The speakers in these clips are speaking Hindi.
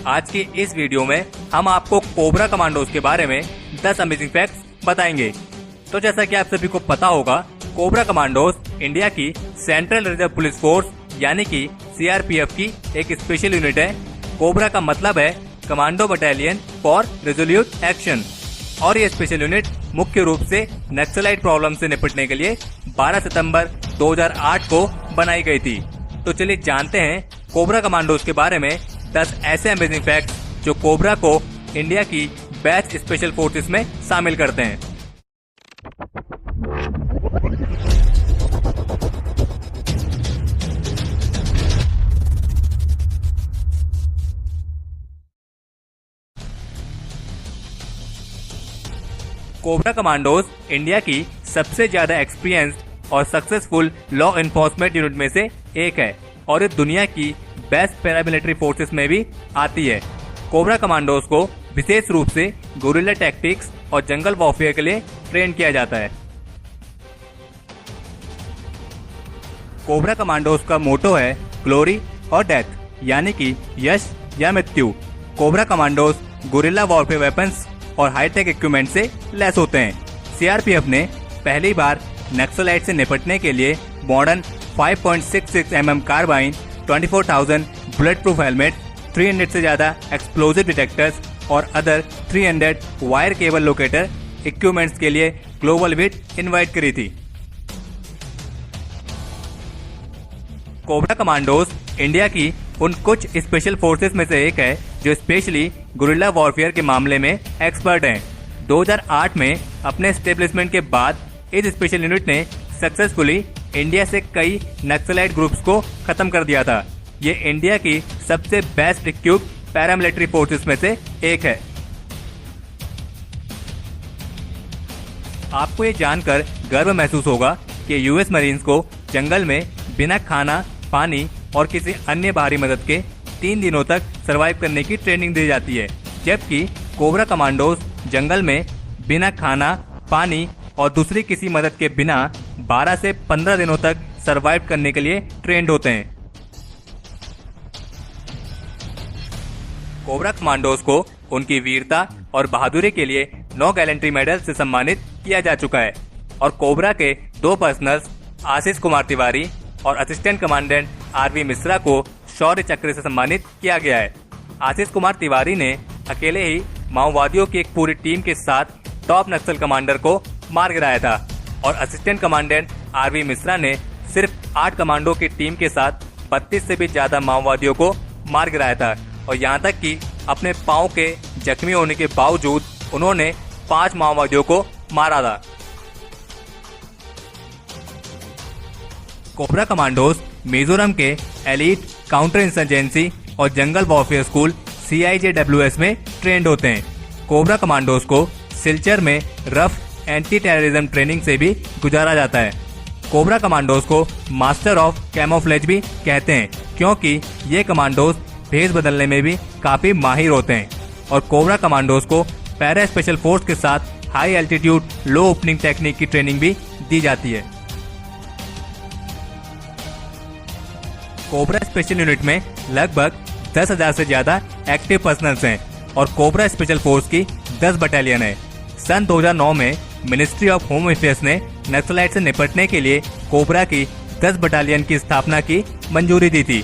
आज की इस वीडियो में हम आपको कोबरा कमांडोज के बारे में 10 अमेजिंग फैक्ट्स बताएंगे। तो जैसा कि आप सभी को पता होगा, कोबरा कमांडोज इंडिया की सेंट्रल रिजर्व पुलिस फोर्स यानी कि सीआरपीएफ की एक स्पेशल यूनिट है। कोबरा का मतलब है commando battalion for resolute action और ये स्पेशल यूनिट मुख्य रूप से नक्सलाइट प्रॉब्लम से निपटने के लिए 12 सितंबर 2008 को बनाई गई थी। तो चलिए जानते हैं कोबरा कमांडोज के बारे में 10 ऐसे अमेजिंग फैक्ट्स जो कोबरा को इंडिया की बेस्ट स्पेशल फोर्सेस में शामिल करते हैं। कोबरा कमांडोज इंडिया की सबसे ज्यादा एक्सपीरियंस्ड और सक्सेसफुल लॉ एनफोर्समेंट यूनिट में से एक है और ये दुनिया की बेस्ट पैरामिलिट्री फोर्सेस में भी आती है। कोबरा कमांडोज को विशेष रूप से गुरिल्ला टैक्टिक्स और जंगल वॉरफेयर के लिए ट्रेन किया जाता है। कोबरा कमांडोज का मोटो है ग्लोरी और डेथ, यानी कि यश या मृत्यु। Cobra commandos guerrilla warfare weapons और हाईटेक इक्विपमेंट से लैस होते हैं। सीआरपीएफ ने पहली बार नक्सलाइट से निपटने के लिए modern 5.66 mm carbine, 24,000 bullet proof helmet, 300 से ज्यादा एक्सप्लोजिव डिटेक्टर्स और other 300 wire cable locator equipments के लिए ग्लोबल विट इनवाइट करी थी। कोबरा कमांडोज इंडिया की उन कुछ स्पेशल फोर्सेस में से एक है जो स्पेशली गुरिल्ला वॉरफेयर के मामले में एक्सपर्ट हैं। 2008 में अपने एस्टेब्लिशमेंट के बाद इस स्पेशल यूनिट ने सक्सेसफुली इंडिया से कई नक्सलाइट ग्रुप्स को खत्म कर दिया था। ये इंडिया की सबसे बेस्ट इक्विप्ड पैरामिलिट्री फोर्सेस में से एक है। आपको ये जानकर गर्व महसूस होगा कि यूएस मरीन्स को जंगल में बिना खाना, पानी और किसी अन्य बाहरी मदद के 3 दिनों तक सरवाइव करने की ट्रेनिंग दी जाती है, जबकि कोबरा कमांडोज जंगल में बिना खाना, पानी और दूसरी किसी मदद के बिना 12 से 15 दिनों तक सरवाइव करने के लिए ट्रेंड होते हैं। कोबरा कमांडोज को उनकी वीरता और बहादुरी के लिए 9 गैलेंट्री मेडल से सम्मानित किया जा चुका है और कोबरा के 2 पर्सनल्स आशीष कुमार तिवारी और असिस्टेंट कमांडेंट आरवी मिश्रा को शौर्य चक्र से सम्मानित किया गया है। आशीष कुमार तिवारी ने अकेले ही माओवादियों की एक पूरी टीम के साथ टॉप नक्सल कमांडर को मार गिराया था और असिस्टेंट कमांडेंट आरवी मिश्रा ने सिर्फ 8 कमांडो की टीम के साथ 32 से भी ज्यादा माओवादियों को मार गिराया था और यहाँ तक कि अपने पांव के जख्मी होने के बावजूद उन्होंने 5 माओवादियों को मारा था। कोबरा कमांडोज मिजोरम के एलीट काउंटर इंसर्जेंसी और जंगल वॉरफेयर स्कूल CIJWS में ट्रेंड होते हैं। कोबरा कमांडोज को सिलचर में रफ एंटी टेररिज्म ट्रेनिंग से भी गुजारा जाता है। कोबरा कमांडोज को मास्टर ऑफ कैमोफ्लेज भी कहते हैं क्योंकि ये कमांडोज भेष बदलने में भी काफी माहिर होते हैं और कोबरा कमांडोज को पैरा स्पेशल फोर्स के साथ हाई एल्टीट्यूड लो ओपनिंग टेक्निक की ट्रेनिंग भी दी जाती है। कोबरा स्पेशल यूनिट में लगभग 10,000 से ज्यादा एक्टिव पर्सनल्स हैं और कोबरा स्पेशल फोर्स की 10 बटालियन है। सन 2009 में मिनिस्ट्री ऑफ होम अफेयर्स ने नक्सलाइट से निपटने के लिए कोबरा की 10 बटालियन की स्थापना की मंजूरी दी थी।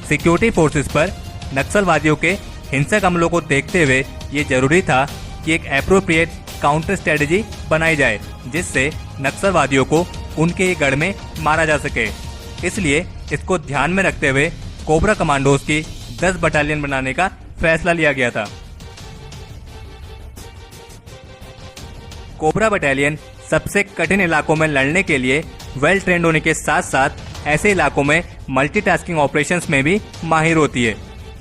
सिक्योरिटी फोर्सेस पर नक्सलवादियों के हिंसक हमलों को देखते हुए ये जरूरी था कि एक एप्रोप्रिएट काउंटर स्ट्रेटेजी बनाई जाए जिससे नक्सलवादियों को उनके ही गढ़ में मारा जा सके। इसलिए इसको ध्यान में रखते हुए कोबरा कमांडोज की 10 बटालियन बनाने का फैसला लिया गया था। कोबरा बटालियन सबसे कठिन इलाकों में लड़ने के लिए वेल ट्रेंड होने के साथ साथ ऐसे इलाकों में मल्टीटास्किंग ऑपरेशंस में भी माहिर होती है।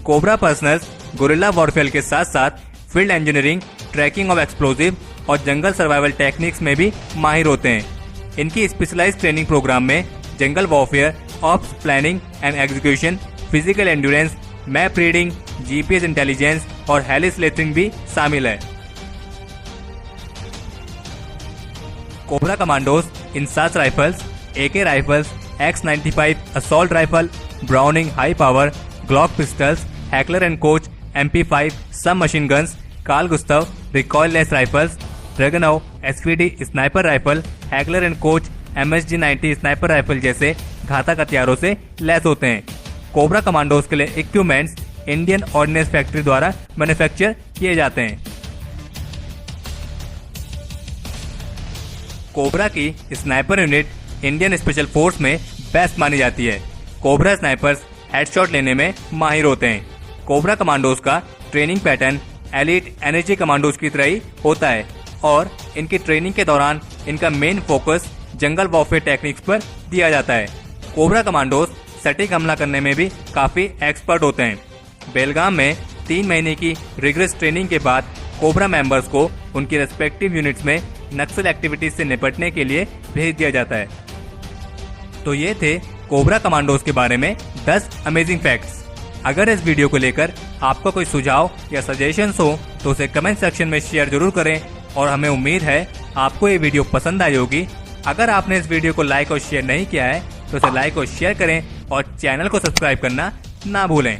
कोबरा पर्सनल्स गुरिल्ला वॉरफेयर के साथ साथ field engineering, tracking of explosive और जंगल सर्वाइवल टेक्निक्स में भी माहिर होते हैं। इनकी स्पेशलाइज्ड ट्रेनिंग प्रोग्राम में jungle warfare, ops planning and execution, physical endurance, map reading, GPS intelligence और हेली स्लेटरिंग भी शामिल है। Cobra commandos INSAS rifles, AK rifles, X95 assault rifle, Browning high power, Glock pistols, Heckler and Koch MP5 sub machine guns, Carl Gustaf recoilless rifles, Dragunov SVD sniper rifle, Heckler and Koch MSG-90 sniper rifle जैसे घातक हथियारों से लैस होते हैं। कोबरा कमांडोज के लिए इक्विपमेंट्स इंडियन ऑर्डिनेंस फैक्ट्री द्वारा मैन्युफैक्चर किए जाते हैं। कोबरा की sniper unit Indian special force में बेस्ट मानी जाती है। कोबरा स्नाइपर्स हेडशॉट लेने में माहिर होते हैं। कोबरा कमांडोज का training pattern elite energy commandos की तरह ही होता है और इनकी ट्रेनिंग के दौरान इनका मेन फोकस जंगल वॉरफेयर टेक्निक्स पर दिया जाता है। कोबरा कमांडोज सटीक हमला करने में भी काफी एक्सपर्ट होते हैं। बेलगाम में 3 महीने की रिगरस ट्रेनिंग के बाद कोबरा मेंबर्स को उनकी रेस्पेक्टिव यूनिट्स में नक्सल एक्टिविटीज से निपटने के लिए भेज दिया जाता है। तो ये थे कोबरा कमांडोज के बारे में 10 अमेजिंग फैक्ट्स। अगर इस वीडियो को लेकर आपका कोई सुझाव या सजेशंस हो तो उसे कमेंट सेक्शन में शेयर जरूर करें और हमें उम्मीद है आपको ये वीडियो पसंद आई होगी। अगर आपने इस वीडियो को लाइक और शेयर नहीं किया है तो इसे लाइक और शेयर करें और चैनल को सब्सक्राइब करना ना भूलें।